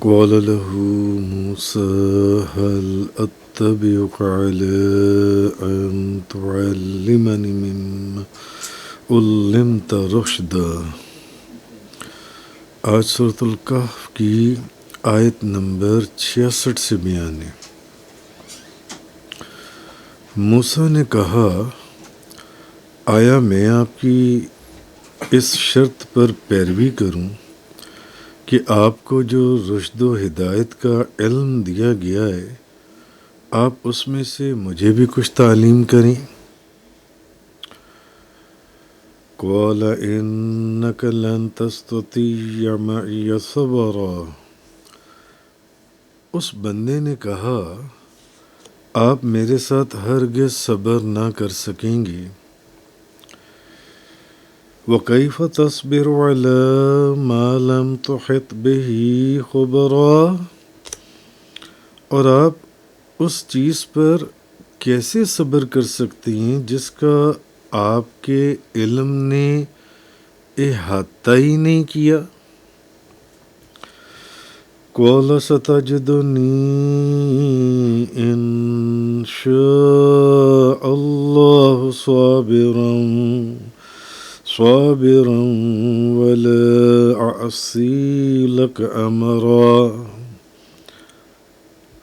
قال له موسى هل أتبعك على أن تعلمني مما علمت رشدا۔ آج سورۃ الکہف کی آیت نمبر 66 سے بیان ہے۔ موسیٰ نے کہا، آیا میں آپ کی اس شرط پر پیروی کروں کہ آپ کو جو رشد و ہدایت کا علم دیا گیا ہے آپ اس میں سے مجھے بھی کچھ تعلیم کریں۔ قال انک لن تستطیع معی صبرا۔ اس بندے نے کہا، آپ میرے ساتھ ہرگز صبر نہ کر سکیں گے۔ وَكَيْفَ تَصْبِرُ عَلَى مَا لَمْ تُحِطْ بِهِ خُبْرًا۔ اور آپ اس چیز پر کیسے صبر کر سکتے ہیں جس کا آپ کے علم نے احاطہ ہی نہیں کیا۔ قَالَ سَتَجِدُنِي إِن شَاءَ اللَّهُ صابرا ولا اعصی لک امرا۔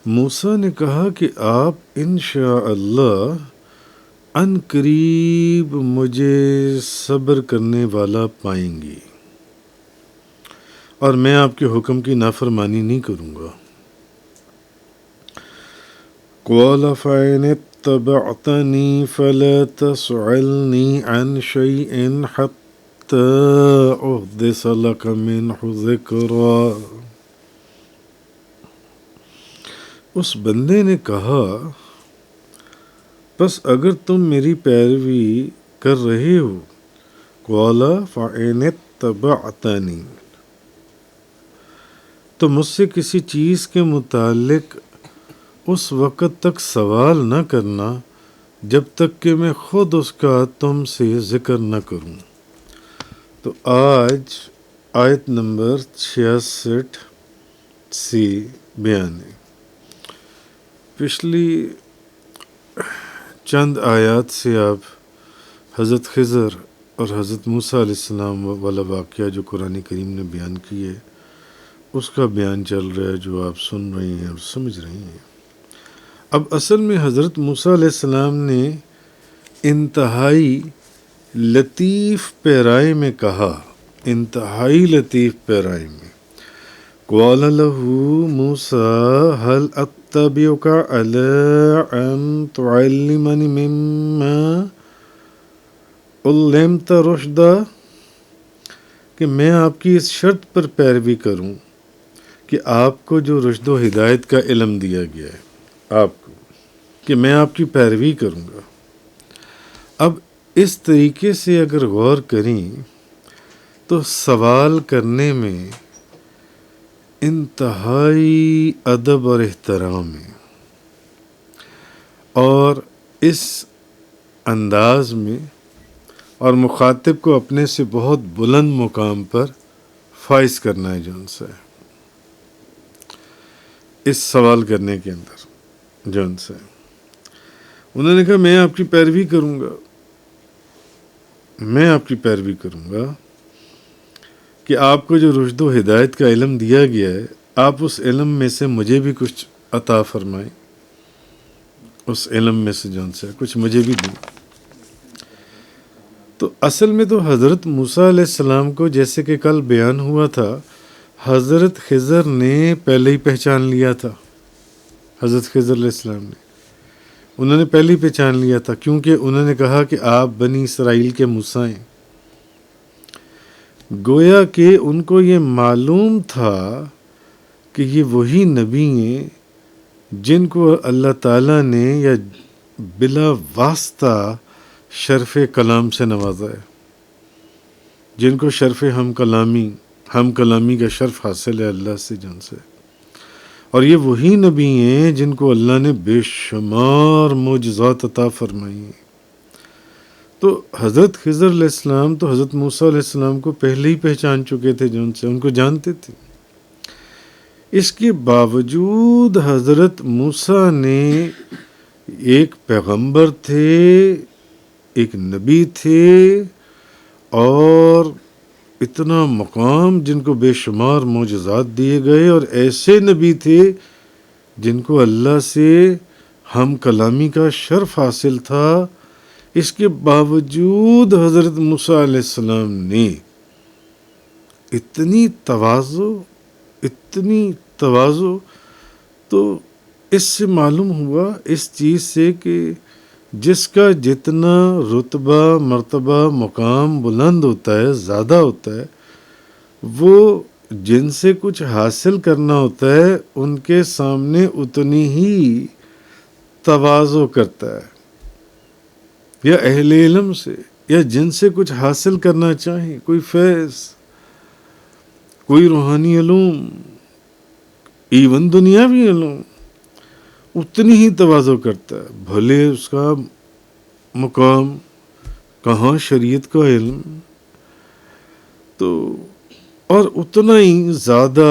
موسیٰ نے کہا کہ آپ انشاءاللہ ان قریب مجھے صبر کرنے والا پائیں گے اور میں آپ کے حکم کی نافرمانی نہیں کروں گا۔ قال فإن اتبعتنی فلا تسألنی عن شيء حتى أحدث لك منه ذکرا۔ اس بندے نے کہا، بس اگر تم میری پیروی کر رہے ہو، قال فإن اتبعتنی، تو مجھ سے کسی چیز کے متعلق اس وقت تک سوال نہ کرنا جب تک کہ میں خود اس کا تم سے ذکر نہ کروں۔ تو آج آیت نمبر 66 سے بیان ہے۔ پچھلی چند آیات سے آپ حضرت خضر اور حضرت موسیٰ علیہ السلام والا واقعہ جو قرآن کریم نے بیان کی ہے اس کا بیان چل رہا ہے، جو آپ سن رہے ہیں اور سمجھ رہے ہیں۔ اب اصل میں حضرت موسیٰ علیہ السلام نے انتہائی لطیف پیرائے میں کہا، انتہائی لطیف پیرائے میں، قال له موسیٰ هل اتبعک علی ان تعلمنی مما علمت رشدا، کہ میں آپ کی اس شرط پر پیروی کروں کہ آپ کو جو رشد و ہدایت کا علم دیا گیا ہے آپ کو، کہ میں آپ کی پیروی کروں گا۔ اب اس طریقے سے اگر غور کریں تو سوال کرنے میں انتہائی ادب اور احترام ہے، اور اس انداز میں اور مخاطب کو اپنے سے بہت بلند مقام پر فائز کرنا ہے جو ان سے اس سوال کرنے کے اندر جو ان سے انہوں نے کہا، میں آپ کی پیروی کروں گا، میں آپ کی پیروی کروں گا کہ آپ کو جو رشد و ہدایت کا علم دیا گیا ہے آپ اس علم میں سے مجھے بھی کچھ عطا فرمائیں، اس علم میں سے جو ان سے کچھ مجھے بھی دیں۔ تو اصل میں تو حضرت موسیٰ علیہ السلام کو جیسے کہ کل بیان ہوا تھا، حضرت خضر نے پہلے ہی پہچان لیا تھا۔ حضرت خضر علیہ السلام نے انہوں نے پہلے ہی پہچان لیا تھا، کیونکہ انہوں نے کہا کہ آپ بنی اسرائیل کے موسیٰ ہیں۔ گویا کہ ان کو یہ معلوم تھا کہ یہ وہی نبی ہیں جن کو اللہ تعالیٰ نے یا بلا واسطہ شرف کلام سے نوازا ہے، جن کو شرف ہم کلامی کا شرف حاصل ہے اللہ سے جن سے، اور یہ وہی نبی ہیں جن کو اللہ نے بے شمار معجزات عطا فرمائی ہیں۔ تو حضرت خضر علیہ السلام تو حضرت موسیٰ علیہ السلام کو پہلے ہی پہچان چکے تھے، جو ان کو جانتے تھے، اس کے باوجود حضرت موسیٰ نے ایک پیغمبر تھے، ایک نبی تھے، اور اتنا مقام، جن کو بے شمار معجزات دیے گئے، اور ایسے نبی تھے جن کو اللہ سے ہم کلامی کا شرف حاصل تھا. اس کے باوجود حضرت موسیٰ علیہ السلام نے اتنی تواضع، تو اس سے معلوم ہوا اس چیز سے کہ جس کا جتنا رتبہ، مرتبہ، مقام بلند ہوتا ہے، زیادہ ہوتا ہے، وہ جن سے کچھ حاصل کرنا ہوتا ہے ان کے سامنے اتنی ہی تواضع کرتا ہے. یا اہل علم سے، یا جن سے کچھ حاصل کرنا چاہیں، کوئی فیض، کوئی روحانی علوم، ایون دنیاوی علوم، اتنی ہی تواضع کرتا ہے، بھلے اس کا مقام کہاں شریعت کا علم، تو اور اتنا ہی زیادہ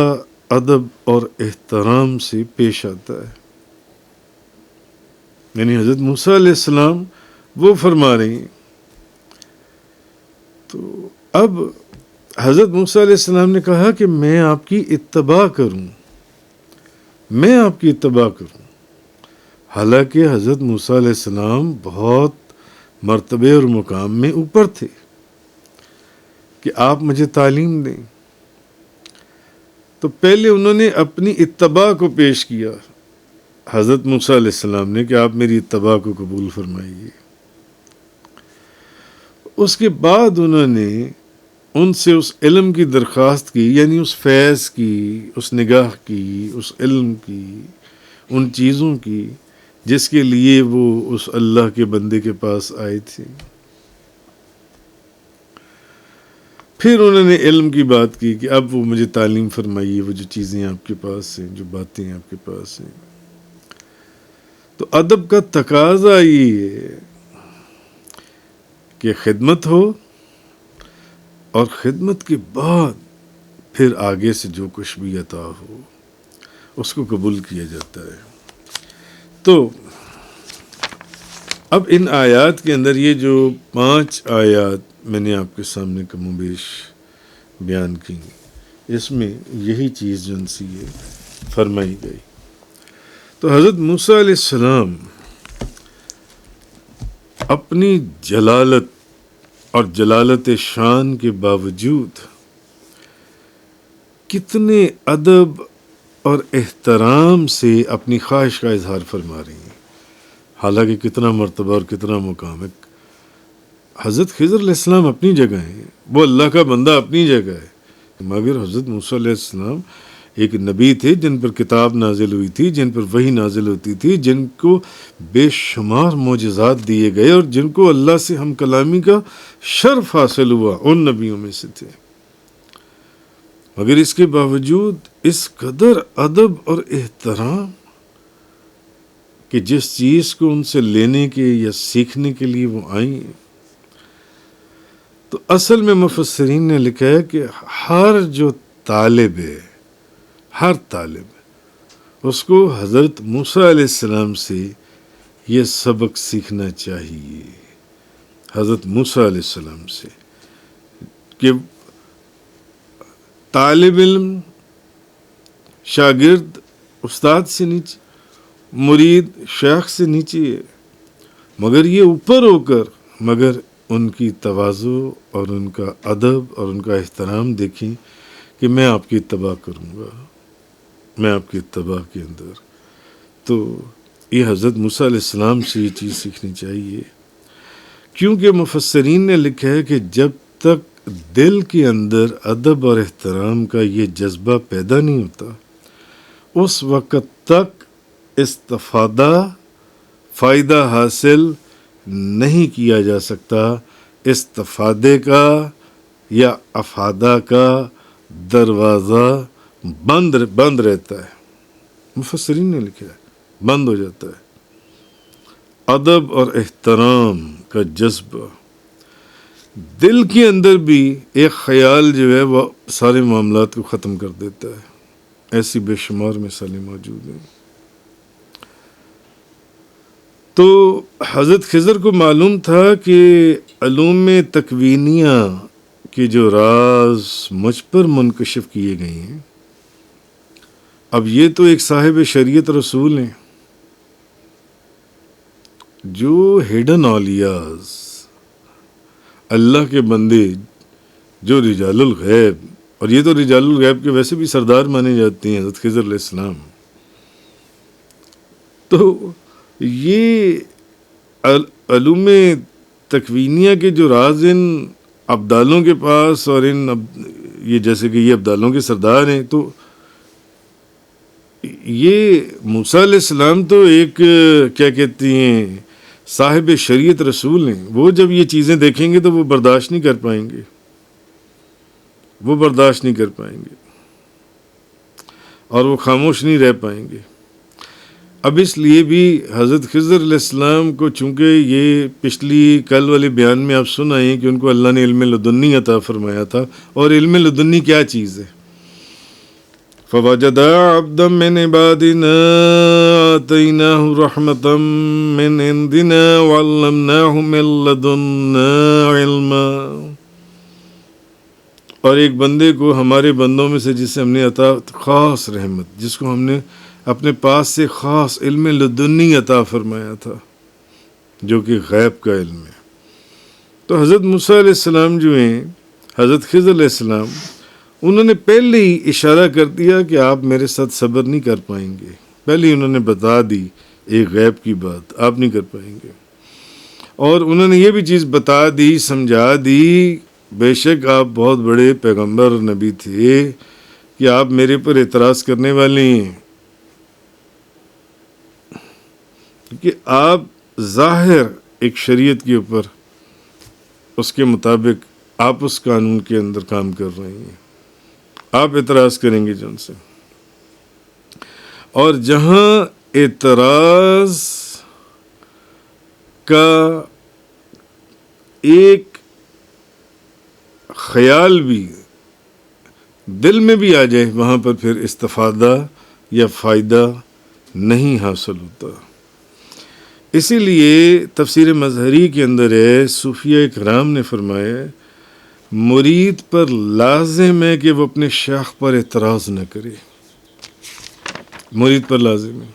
ادب اور احترام سے پیش آتا ہے. یعنی حضرت موسیٰ علیہ السلام وہ فرما رہے ہیں. تو اب حضرت موسیٰ علیہ السلام نے کہا کہ میں آپ کی اتباع کروں، حالانکہ حضرت موسیٰ علیہ السلام بہت مرتبے اور مقام میں اوپر تھے کہ آپ مجھے تعلیم دیں. تو پہلے انہوں نے اپنی اتباع کو پیش کیا حضرت موسیٰ علیہ السلام نے کہ آپ میری اتباع کو قبول فرمائیے. اس کے بعد انہوں نے ان سے اس علم کی درخواست کی، یعنی اس فیض کی، اس نگاہ کی، اس علم کی، ان چیزوں کی جس کے لیے وہ اس اللہ کے بندے کے پاس آئے تھے. پھر انہوں نے علم کی بات کی کہ اب وہ مجھے تعلیم فرمائیے، وہ جو چیزیں آپ کے پاس ہیں، جو باتیں آپ کے پاس ہیں. تو ادب کا تقاضا یہ ہے کہ خدمت ہو، اور خدمت کے بعد پھر آگے سے جو کچھ بھی عطا ہو اس کو قبول کیا جاتا ہے. تو اب ان آیات کے اندر یہ جو 5 آیات میں نے آپ کے سامنے کم و بیش بیان کی، اس میں یہی چیز جو ان سے یہ فرمائی گئی. تو حضرت موسیٰ علیہ السلام اپنی جلالت اور جلالت شان کے باوجود کتنے ادب اور احترام سے اپنی خواہش کا اظہار فرما رہی ہیں، حالانکہ کتنا مرتبہ اور کتنا مقام ہے. حضرت خضر علیہ السلام اپنی جگہ ہیں، وہ اللہ کا بندہ اپنی جگہ ہے، مگر حضرت موسیٰ علیہ السلام ایک نبی تھے جن پر کتاب نازل ہوئی تھی، جن پر وحی نازل ہوتی تھی، جن کو بے شمار معجزات دیے گئے، اور جن کو اللہ سے ہم کلامی کا شرف حاصل ہوا، ان نبیوں میں سے تھے. مگر اس کے باوجود اس قدر ادب اور احترام کہ جس چیز کو ان سے لینے کے یا سیکھنے کے لیے وہ آئی ہیں. تو اصل میں مفسرین نے لکھا ہے کہ ہر جو طالب ہے، ہر طالب، اس کو حضرت موسیٰ علیہ السلام سے یہ سبق سیکھنا چاہیے، حضرت موسیٰ علیہ السلام سے، کہ طالب علم شاگرد استاد سے نیچے، مرید شیخ سے نیچے ہے، مگر یہ اوپر ہو کر مگر ان کی تواضع اور ان کا ادب اور ان کا احترام دیکھیں کہ میں آپ کی اتباع کروں گا، میں آپ کی اتباع کے اندر. تو یہ حضرت موسیٰ علیہ السلام سے یہ چیز سیکھنی چاہیے، کیونکہ مفسرین نے لکھا ہے کہ جب تک دل کے اندر ادب اور احترام کا یہ جذبہ پیدا نہیں ہوتا، اس وقت تک استفادہ، فائدہ حاصل نہیں کیا جا سکتا. استفادے کا یا افادہ کا دروازہ بند رہتا ہے. مفسرین نے لکھا ہے بند ہو جاتا ہے. ادب اور احترام کا جذبہ دل کے اندر بھی ایک خیال جو ہے وہ سارے معاملات کو ختم کر دیتا ہے. ایسی بے شمار مثالیں موجود ہیں۔ تو حضرت خضر کو معلوم تھا کہ علوم تکوینیہ کے جو راز مجھ پر منکشف کیے گئے ہیں، اب یہ تو ایک صاحب شریعت رسول ہیں جو ہڈن اولیاز، اللہ کے بندے جو رجال الغیب، اور یہ تو رجال الغیب کے ویسے بھی سردار مانے جاتے ہیں حضرت خضر علیہ السلام، تو یہ علوم تکوینیہ کے جو راز ان ابدالوں کے پاس، اور یہ جیسے کہ یہ ابدالوں کے سردار ہیں، تو یہ موسیٰ علیہ السلام تو ایک کیا کہتے ہیں صاحب شریعت رسول ہیں، وہ جب یہ چیزیں دیکھیں گے تو وہ برداشت نہیں کر پائیں گے، وہ برداشت نہیں کر پائیں گے اور وہ خاموش نہیں رہ پائیں گے۔ اب اس لیے بھی حضرت خضر علیہ السلام کو، چونکہ یہ پچھلی کل والے بیان میں آپ سن آئے ہیں کہ ان کو اللہ نے علم لدنی عطا فرمایا تھا، اور علم لدنی کیا چیز ہے؟ فَوَجَدَا عَبْدًا مِّنْ عِبَادِنَا آتَيْنَاهُ رَحْمَةً مِّنْ عِنْدِنَا وَعَلَّمْنَاهُ مِن لَّدُنَّا عِلْمًا، اور ایک بندے کو ہمارے بندوں میں سے جسے ہم نے عطا خاص رحمت، جس کو ہم نے اپنے پاس سے خاص علم لدنی عطا فرمایا تھا، جو کہ غیب کا علم ہے۔ تو حضرت موسیٰ علیہ السلام جو ہیں، حضرت خضر علیہ السلام، انہوں نے پہلے ہی اشارہ کر دیا کہ آپ میرے ساتھ صبر نہیں کر پائیں گے، پہلے ہی انہوں نے بتا دی ایک غیب کی بات، آپ نہیں کر پائیں گے، اور انہوں نے یہ بھی چیز بتا دی، سمجھا دی، بے شک آپ بہت بڑے پیغمبر نبی تھے کہ آپ میرے پر اعتراض کرنے والے ہیں، کہ آپ ظاہر ایک شریعت کے اوپر اس کے مطابق آپ اس قانون کے اندر کام کر رہے ہیں، آپ اعتراض کریں گے جن سے، اور جہاں اعتراض کا ایک خیال بھی دل میں بھی آ جائے، وہاں پر پھر استفادہ یا فائدہ نہیں حاصل ہوتا۔ اسی لیے تفسیر مظہری کے اندر ہے، صوفیہ کرام نے فرمایا مرید پر لازم ہے کہ وہ اپنے شیخ پر اعتراض نہ کرے، مرید پر لازم ہے۔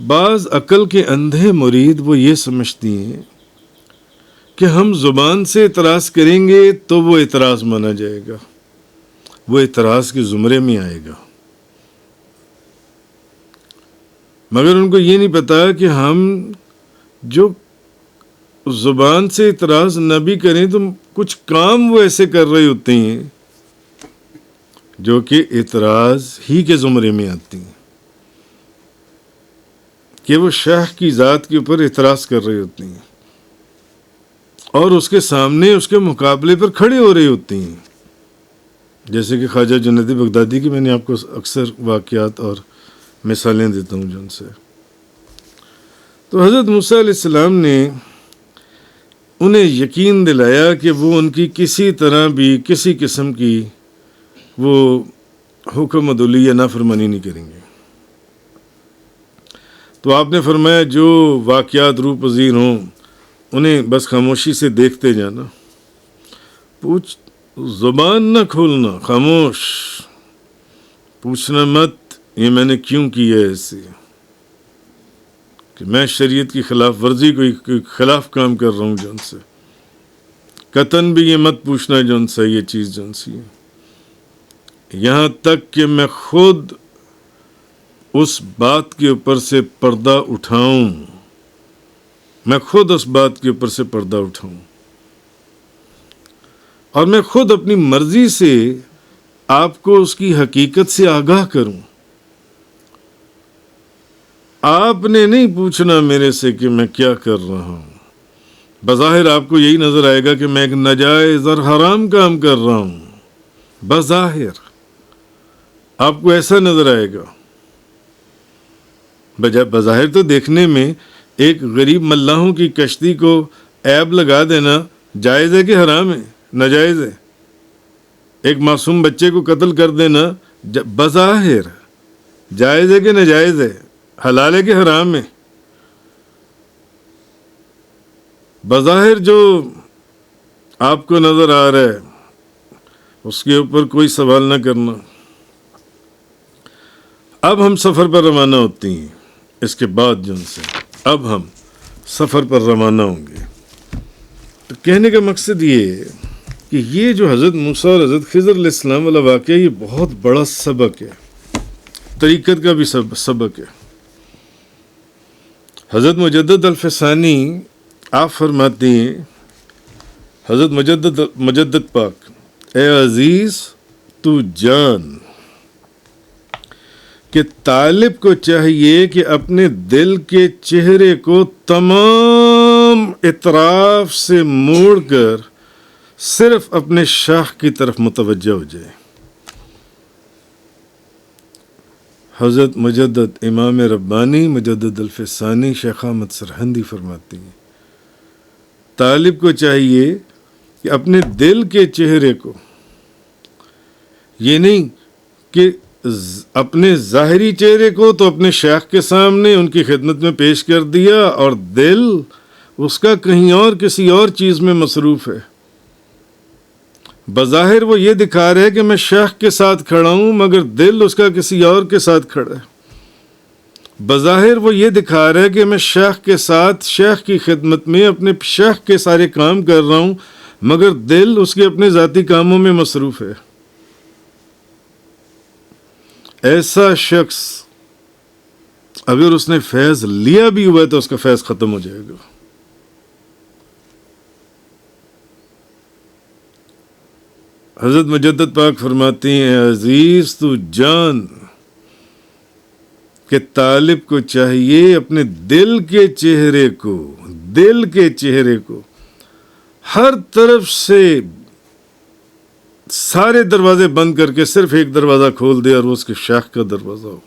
بعض عقل کے اندھے مرید وہ یہ سمجھتی ہیں کہ ہم زبان سے اعتراض کریں گے تو وہ اعتراض مانا جائے گا، وہ اعتراض کے زمرے میں آئے گا، مگر ان کو یہ نہیں پتا کہ ہم جو زبان سے اعتراض نہ بھی کریں تو کچھ کام وہ ایسے کر رہے ہوتے ہیں جو کہ اعتراض ہی کے زمرے میں آتی ہیں، کہ وہ شیخ کی ذات کے اوپر اعتراض کر رہے ہوتے ہیں اور اس کے سامنے اس کے مقابلے پر کھڑے ہو رہے ہوتے ہیں، جیسے کہ خواجہ جنید بغدادی کی میں نے آپ کو اکثر واقعات اور مثالیں دیتا ہوں جن سے۔ تو حضرت موسیٰ علیہ السلام نے انہیں یقین دلایا کہ وہ ان کی کسی طرح بھی کسی قسم کی وہ حکم عدولی یا نافرمانی نہیں کریں گے۔ تو آپ نے فرمایا جو واقعات روح پذیر ہوں انہیں بس خاموشی سے دیکھتے جانا، زبان نہ کھولنا، خاموش، پوچھنا مت یہ میں نے کیوں کیا ہے ایسے، کہ میں شریعت کی خلاف ورزی کوئی خلاف کام کر رہا ہوں جن سے، قطعاً بھی یہ مت پوچھنا جن سے یہ چیز جن سی ہے، یہاں تک کہ میں خود اس بات کے اوپر سے پردہ اٹھاؤں، میں خود اس بات کے اوپر سے پردہ اٹھاؤں، اور میں خود اپنی مرضی سے آپ کو اس کی حقیقت سے آگاہ کروں۔ آپ نے نہیں پوچھنا میرے سے کہ میں کیا کر رہا ہوں، بظاہر آپ کو یہی نظر آئے گا کہ میں ایک ناجائز اور حرام کام کر رہا ہوں، بظاہر آپ کو ایسا نظر آئے گا، بظاہر تو دیکھنے میں ایک غریب ملاحوں کی کشتی کو عیب لگا دینا جائز ہے کہ حرام ہے، ناجائز ہے؟ ایک معصوم بچے کو قتل کر دینا بظاہر جائز ہے کہ ناجائز ہے، حلال ہے کہ حرام ہے؟ بظاہر جو آپ کو نظر آ رہا ہے اس کے اوپر کوئی سوال نہ کرنا۔ اب ہم سفر پر روانہ ہوتی ہیں، اس کے بعد جو سے اب ہم سفر پر روانہ ہوں گے۔ تو کہنے کا مقصد یہ ہے کہ یہ جو حضرت موسیٰ اور حضرت خضر علیہ السلام والا واقعہ یہ بہت بڑا سبق ہے، طریقت کا بھی سبق ہے۔ حضرت مجدد الفسانی آپ فرماتے ہیں، حضرت مجدد پاک، اے عزیز تو جان کہ طالب کو چاہیے کہ اپنے دل کے چہرے کو تمام اطراف سے موڑ کر صرف اپنے شاخ کی طرف متوجہ ہو جائے۔ حضرت مجدد امام ربانی مجدد الفسانی شیخ احمد سرہندی فرماتے ہیں، طالب کو چاہیے کہ اپنے دل کے چہرے کو، یہ نہیں کہ اپنے ظاہری چہرے کو تو اپنے شیخ کے سامنے ان کی خدمت میں پیش کر دیا اور دل اس کا کہیں اور کسی اور چیز میں مصروف ہے۔ بظاہر وہ یہ دکھا رہے کہ میں شیخ کے ساتھ کھڑا ہوں مگر دل اس کا کسی اور کے ساتھ کھڑا ہے۔ بظاہر وہ یہ دکھا رہا ہے کہ میں شیخ کے ساتھ شیخ کی خدمت میں اپنے شیخ کے سارے کام کر رہا ہوں مگر دل اس کے اپنے ذاتی کاموں میں مصروف ہے۔ ایسا شخص اگر اس نے فیض لیا بھی ہوا ہے تو اس کا فیض ختم ہو جائے گا۔ حضرت مجدد پاک فرماتے ہیں، عزیز تو جان کہ طالب کو چاہیے اپنے دل کے چہرے کو ہر طرف سے سارے دروازے بند کر کے صرف ایک دروازہ کھول دے اور وہ اس کے شیخ کا دروازہ ہو،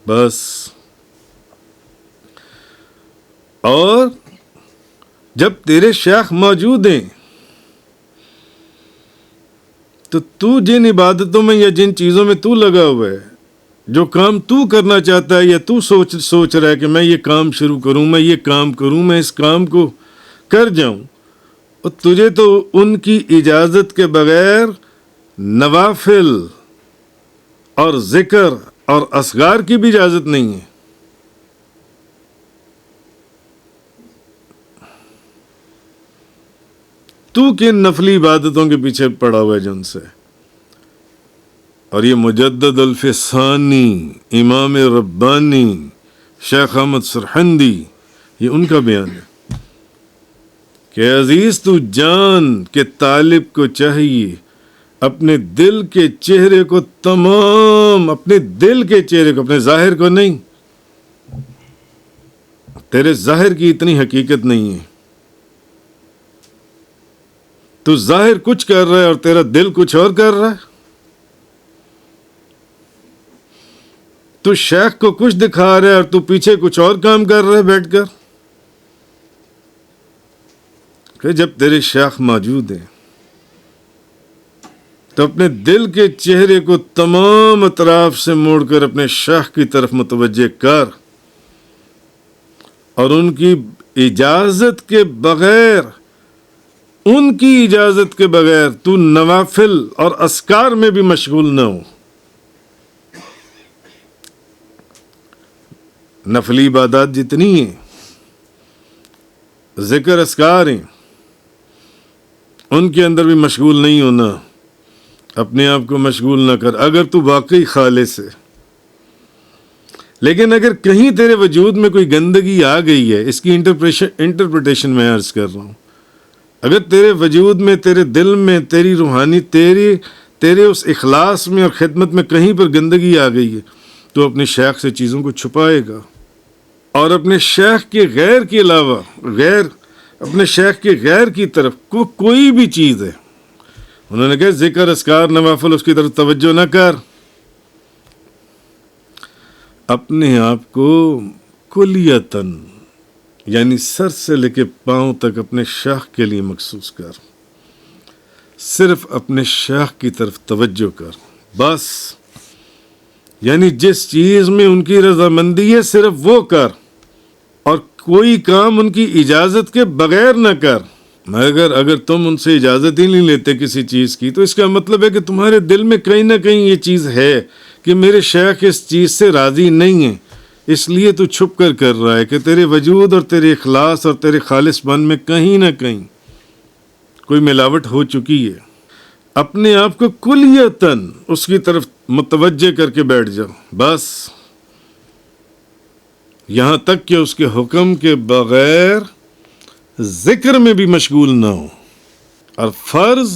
بس۔ اور جب تیرے شیخ موجود ہیں تو جن عبادتوں میں یا جن چیزوں میں تو لگا ہوا ہے، جو کام تو کرنا چاہتا ہے یا تو سوچ رہا ہے کہ میں یہ کام شروع کروں، میں یہ کام کروں، میں اس کام کو کر جاؤں، اور تجھے تو ان کی اجازت کے بغیر نوافل اور ذکر اور اذکار کی بھی اجازت نہیں ہے۔ تو کن نفلی عبادتوں کے پیچھے پڑا ہوا ہے جن سے؟ اور یہ مجدد الفسانی امام ربانی شیخ احمد سرہندی، یہ ان کا بیان ہے کہ عزیز تو جان کہ طالب کو چاہیے اپنے دل کے چہرے کو اپنے دل کے چہرے کو، اپنے ظاہر کو نہیں، تیرے ظاہر کی اتنی حقیقت نہیں ہے، تو ظاہر کچھ کر رہا ہے اور تیرا دل کچھ اور کر رہا ہے، تو شیخ کو کچھ دکھا رہا ہے اور تو پیچھے کچھ اور کام کر رہا ہے بیٹھ کر۔ کہ جب تیرے شیخ موجود ہیں تو اپنے دل کے چہرے کو تمام اطراف سے موڑ کر اپنے شیخ کی طرف متوجہ کر، اور ان کی اجازت کے بغیر تو نوافل اور اذکار میں بھی مشغول نہ ہو۔ نفلی عبادات جتنی ہیں، ذکر اذکار ہیں، ان کے اندر بھی مشغول نہیں ہونا، اپنے آپ کو مشغول نہ کر اگر تو واقعی خالص ہے۔ لیکن اگر کہیں تیرے وجود میں کوئی گندگی آ گئی ہے، اس کی انٹرپریٹیشن میں عرض کر رہا ہوں، اگر تیرے وجود میں، تیرے دل میں، تیری روحانی، تیرے اس اخلاص میں اور خدمت میں کہیں پر گندگی آ گئی ہے تو اپنے شیخ سے چیزوں کو چھپائے گا، اور اپنے شیخ کے غیر کے علاوہ اپنے شیخ کے غیر کی طرف کوئی بھی چیز ہے، انہوں نے کہا ذکر اذکار نوافل، اس کی طرف توجہ نہ کر، اپنے آپ کو کلیتاً یعنی سر سے لے کے پاؤں تک اپنے شیخ کے لیے مخصوص کر، صرف اپنے شیخ کی طرف توجہ کر، بس. یعنی جس چیز میں ان کی رضامندی ہے صرف وہ کر، اور کوئی کام ان کی اجازت کے بغیر نہ کر. مگر اگر تم ان سے اجازت ہی نہیں لیتے کسی چیز کی، تو اس کا مطلب ہے کہ تمہارے دل میں کہیں نہ کہیں یہ چیز ہے کہ میرے شیخ اس چیز سے راضی نہیں ہے، اس لیے تو چھپ کر رہا ہے کہ تیرے وجود اور تیرے اخلاص اور تیرے خالص پن میں کہیں نہ کہیں کوئی ملاوٹ ہو چکی ہے. اپنے آپ کو کلیتاً اس کی طرف متوجہ کر کے بیٹھ جاؤ، بس. یہاں تک کہ اس کے حکم کے بغیر ذکر میں بھی مشغول نہ ہو، اور فرض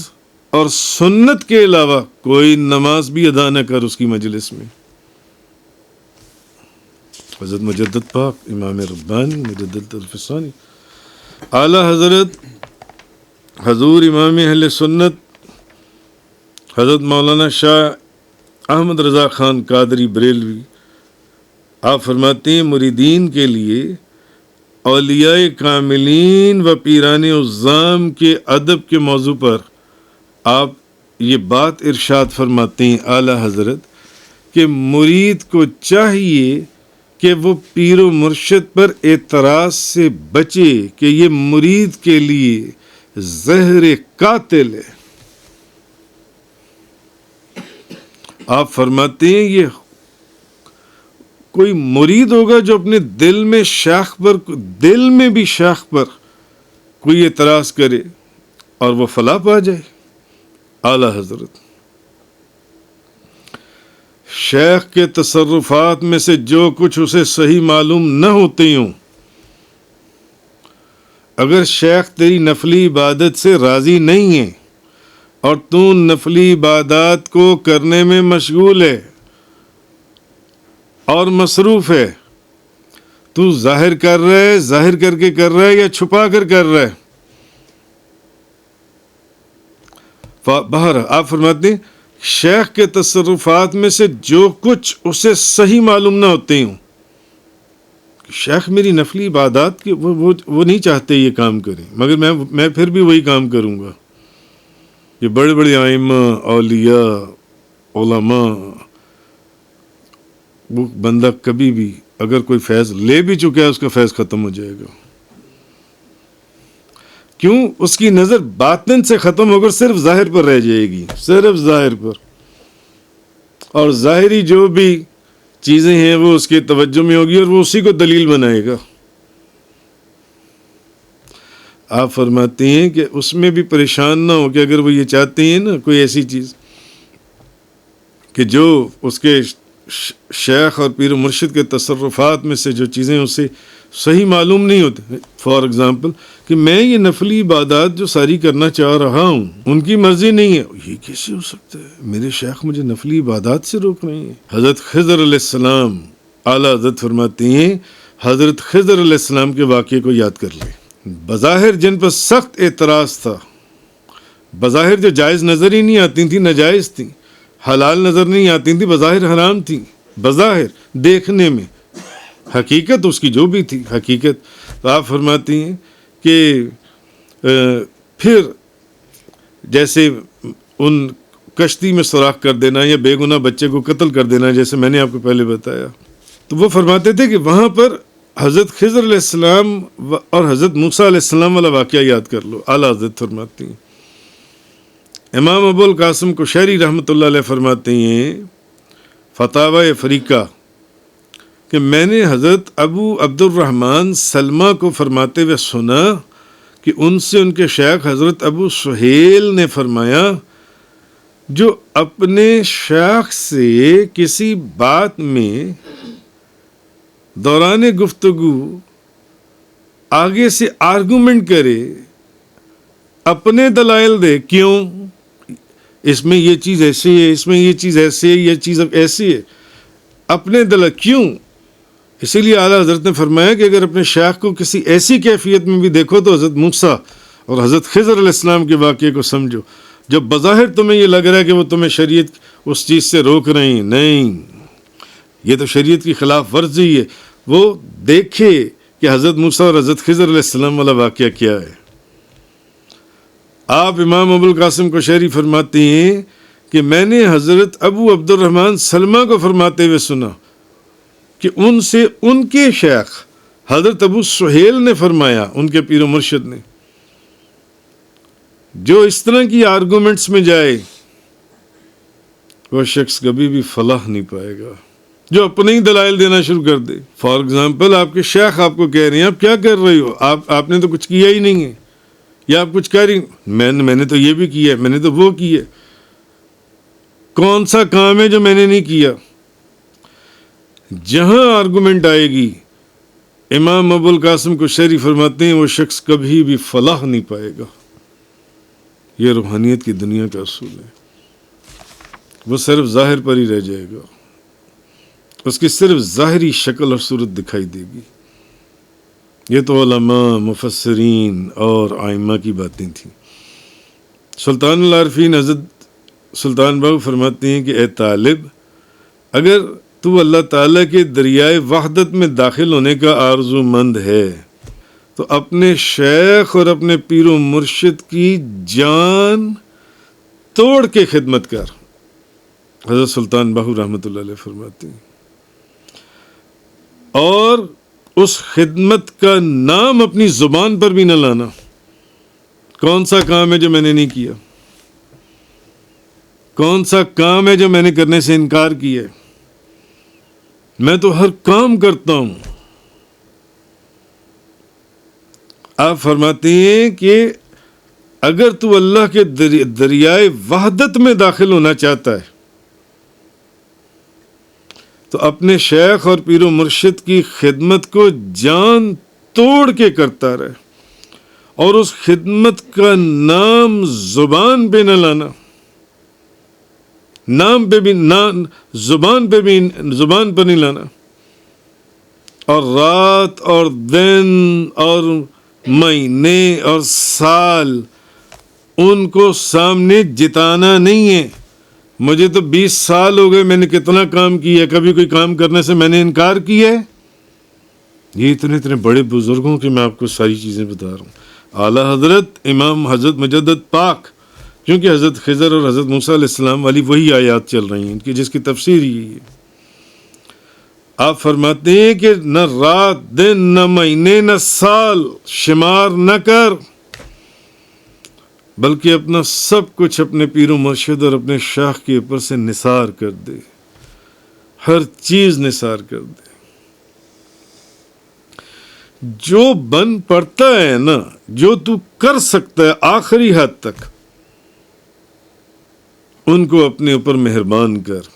اور سنت کے علاوہ کوئی نماز بھی ادا نہ کر اس کی مجلس میں. حضرت مجدد پاک امام ربانی مجدد الفسانی اعلی حضرت حضور امام اہل سنت حضرت مولانا شاہ احمد رضا خان قادری بریلوی، آپ فرماتے ہیں مریدین کے لیے اولیاء کاملین و پیران عظام کے ادب کے موضوع پر آپ یہ بات ارشاد فرماتے ہیں اعلی حضرت کہ مرید کو چاہیے کہ وہ پیر و مرشد پر اعتراض سے بچے کہ یہ مرید کے لیے زہر قاتل ہے. آپ فرماتے ہیں یہ کوئی مرید ہوگا جو اپنے دل میں بھی شیخ پر کوئی اعتراض کرے اور وہ فلاح پا جائے. اعلی حضرت شیخ کے تصرفات میں سے جو کچھ اسے صحیح معلوم نہ ہوتے ہوں، اگر شیخ تیری نفلی عبادت سے راضی نہیں ہے اور تو نفلی عبادات کو کرنے میں مشغول ہے اور مصروف ہے، تو ظاہر کر کے کر رہا ہے یا چھپا کر رہا ہے، باہر آپ فرماتے ہیں شیخ کے تصرفات میں سے جو کچھ اسے صحیح معلوم نہ ہوتے ہوں، شیخ میری نفلی عبادات کی وہ نہیں چاہتے یہ کام کریں، مگر میں پھر بھی وہی کام کروں گا. یہ بڑے بڑے ائمہ اولیاء علماء، وہ بندہ کبھی بھی اگر کوئی فیض لے بھی چکا ہے اس کا فیض ختم ہو جائے گا. کیوں؟ اس کی نظر باطن سے ختم ہو کر صرف ظاہر پر رہ جائے گی، صرف ظاہر پر، اور ظاہری جو بھی چیزیں ہیں وہ اس کے توجہ میں ہوگی اور وہ اسی کو دلیل بنائے گا. آپ فرماتے ہیں کہ اس میں بھی پریشان نہ ہو کہ اگر وہ یہ چاہتے ہیں نا کوئی ایسی چیز کہ جو اس کے شیخ اور پیر و مرشد کے تصرفات میں سے جو چیزیں اسے صحیح معلوم نہیں ہوتی، فار ایگزامپل کہ میں یہ نفلی عبادات جو ساری کرنا چاہ رہا ہوں ان کی مرضی نہیں ہے، یہ کیسے ہو سکتا ہے؟ میرے شیخ مجھے نفلی عبادات سے روک رہے ہیں. حضرت خضر علیہ السلام اعلیٰ حضرت فرماتے ہیں حضرت خضر علیہ السلام کے واقعے کو یاد کر لیں. بظاہر جن پر سخت اعتراض تھا، بظاہر جو جائز نظر ہی نہیں آتی تھی ناجائز تھی، حلال نظر نہیں آتی تھی بظاہر حرام تھی، بظاہر دیکھنے میں حقیقت اس کی جو بھی تھی حقیقت. تو آپ فرماتی ہیں کہ پھر جیسے ان کشتی میں سوراخ کر دینا یا بے گناہ بچے کو قتل کر دینا جیسے میں نے آپ کو پہلے بتایا، تو وہ فرماتے تھے کہ وہاں پر حضرت خضر علیہ السلام اور حضرت موسیٰ علیہ السلام والا واقعہ یاد کر لو. اعلیٰ حضرت فرماتی ہیں امام ابو القاسم قشیری رحمۃ اللہ علیہ فرماتے ہیں فتاوی افریقہ کہ میں نے حضرت ابو عبد الرحمن سلمہ کو فرماتے ہوئے سنا کہ ان سے ان کے شیخ حضرت ابو سہیل نے فرمایا جو اپنے شیخ سے کسی بات میں دوران گفتگو آگے سے آرگومنٹ کرے، اپنے دلائل دے، کیوں اس میں یہ چیز ایسی ہے، اس میں یہ چیز ایسی ہے، یہ چیز ایسی ہے، اپنے دلائل کیوں؟ اسی لیے اعلیٰ حضرت نے فرمایا کہ اگر اپنے شیخ کو کسی ایسی کیفیت میں بھی دیکھو تو حضرت موسیٰ اور حضرت خضر علیہ السلام کے واقعے کو سمجھو. جب بظاہر تمہیں یہ لگ رہا ہے کہ وہ تمہیں شریعت اس چیز سے روک رہے ہیں، نہیں، یہ تو شریعت کی خلاف ورزی ہے. وہ دیکھے کہ حضرت موسیٰ اور حضرت خضر علیہ السلام والا واقعہ کیا ہے. آپ امام ابو القاسم کوشیری فرماتے ہیں کہ میں نے حضرت ابو عبد الرحمن سلمہ کو فرماتے ہوئے سنا کہ ان سے ان کے شیخ حضرت ابو سہیل نے فرمایا، ان کے پیر و مرشد نے، جو اس طرح کی آرگومنٹس میں جائے وہ شخص کبھی بھی فلاح نہیں پائے گا، جو اپنے ہی دلائل دینا شروع کر دے۔ فار ایگزامپل آپ کے شیخ آپ کو کہہ رہے ہیں آپ کیا کر رہے ہو، آپ نے تو کچھ کیا ہی نہیں ہے، یا آپ کچھ کہہ رہی میں نے تو یہ بھی کیا ہے، میں نے تو وہ کیا ہے۔ کون سا کام ہے جو میں نے نہیں کیا؟ جہاں آرگومنٹ آئے گی، امام ابو القاسم کوشیری فرماتے ہیں وہ شخص کبھی بھی فلاح نہیں پائے گا۔ یہ روحانیت کی دنیا کا اصول ہے، وہ صرف ظاہر پر ہی رہ جائے گا، اس کی صرف ظاہری شکل اور صورت دکھائی دے گی۔ یہ تو علماء، مفسرین اور ائمہ کی باتیں تھیں۔ سلطان العارفین حضرت سلطان باہو فرماتے ہیں کہ اے طالب، اگر تو اللہ تعالیٰ کے دریائے وحدت میں داخل ہونے کا آرزو مند ہے تو اپنے شیخ اور اپنے پیر و مرشد کی جان توڑ کے خدمت کر۔ حضرت سلطان باہو رحمۃ اللہ علیہ فرماتے ہیں، اور اس خدمت کا نام اپنی زبان پر بھی نہ لانا۔ کون سا کام ہے جو میں نے نہیں کیا؟ کون سا کام ہے جو میں نے کرنے سے انکار کیا ہے؟ میں تو ہر کام کرتا ہوں۔ آپ فرماتے ہیں کہ اگر تو اللہ کے دریائے وحدت میں داخل ہونا چاہتا ہے تو اپنے شیخ اور پیر و مرشد کی خدمت کو جان توڑ کے کرتا رہے، اور اس خدمت کا نام زبان پہ نہ لانا، نام پہ بھی زبان پر نہیں لانا، اور رات اور دن اور مہینے اور سال ان کو سامنے جتانا نہیں ہے۔ مجھے تو 20 سال ہو گئے، میں نے کتنا کام کیا ہے، کبھی کوئی کام کرنے سے میں نے انکار کیا ہے؟ یہ اتنے بڑے بزرگوں کی میں آپ کو ساری چیزیں بتا رہا ہوں۔ اعلیٰ حضرت امام حضرت مجدد پاک، کیونکہ حضرت خضر اور حضرت موسیٰ علیہ السلام والی وہی آیات چل رہی ہیں ان کی، جس کی تفسیر یہی ہے۔ آپ فرماتے ہیں کہ نہ رات دن، نہ مہینے، نہ سال شمار نہ کر، بلکہ اپنا سب کچھ اپنے پیر و مرشد اور اپنے شیخ کے اوپر سے نثار کر دے، ہر چیز نثار کر دے۔ جو بن پڑتا ہے نا، جو تو کر سکتا ہے آخری حد تک، ان کو اپنے اوپر مہربان کر،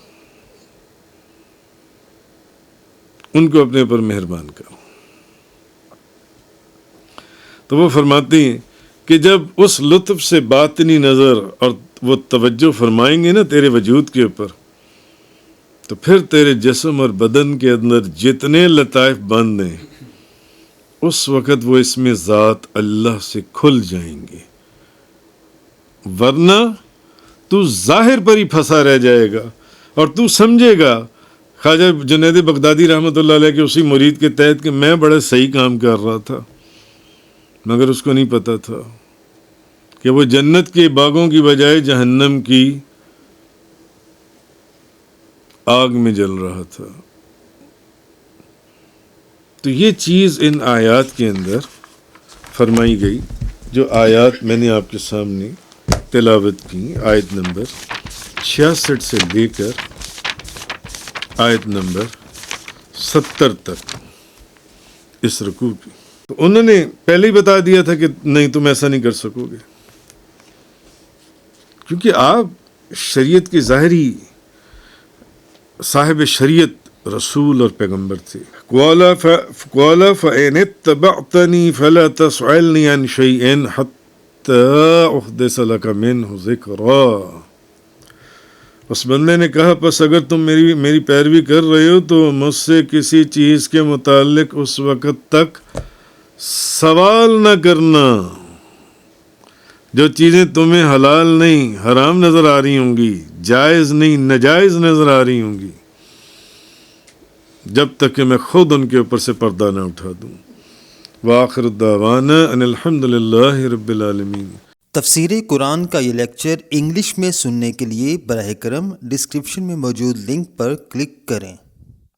ان کو اپنے اوپر مہربان کر۔ تو وہ فرماتے ہیں کہ جب اس لطف سے باطنی نظر اور وہ توجہ فرمائیں گے نا تیرے وجود کے اوپر، تو پھر تیرے جسم اور بدن کے اندر جتنے لطائف بند ہیں اس وقت وہ اس میں ذات اللہ سے کھل جائیں گے، ورنہ تو ظاہر پر ہی پھنسا رہ جائے گا، اور تو سمجھے گا خواجہ جنید بغدادی رحمۃ اللہ علیہ کے اسی مرید کے تحت کہ میں بڑا صحیح کام کر رہا تھا، مگر اس کو نہیں پتا تھا کہ وہ جنت کے باغوں کی بجائے جہنم کی آگ میں جل رہا تھا۔ تو یہ چیز ان آیات کے اندر فرمائی گئی، جو آیات میں نے آپ کے سامنے تلاوت کی، آیت نمبر 66 سے لے کر آیت نمبر 70 تک اس رکوع کی۔ تو انہوں نے پہلے ہی بتا دیا تھا کہ نہیں تم ایسا نہیں کر سکو گے، کیونکہ آپ شریعت کے ظاہری صاحب شریعت رسول اور پیغمبر تھے۔ قَالَ فَإِنِ اتَّبَعْتَنِي فَلَا تَسْأَلْنِي عَنْ شَيْءٍ حَتَّىٰ أُحْدِثَ لَكَ مِنْهُ ذِكْرًا۔ اس بندے نے کہا پس اگر تم میری پیروی کر رہے ہو تو مجھ سے کسی چیز کے متعلق اس وقت تک سوال نہ کرنا جو چیزیں تمہیں حلال نہیں حرام نظر آ رہی ہوں گی، جائز نہیں ناجائز نظر آ رہی ہوں گی، جب تک کہ میں خود ان کے اوپر سے پردہ نہ اٹھا دوں۔ وآخر الدعوانا ان الحمد للہ رب العالمین۔ تفسیر قرآن کا یہ لیکچر انگلش میں سننے کے لیے براہ کرم ڈسکرپشن میں موجود لنک پر کلک کریں۔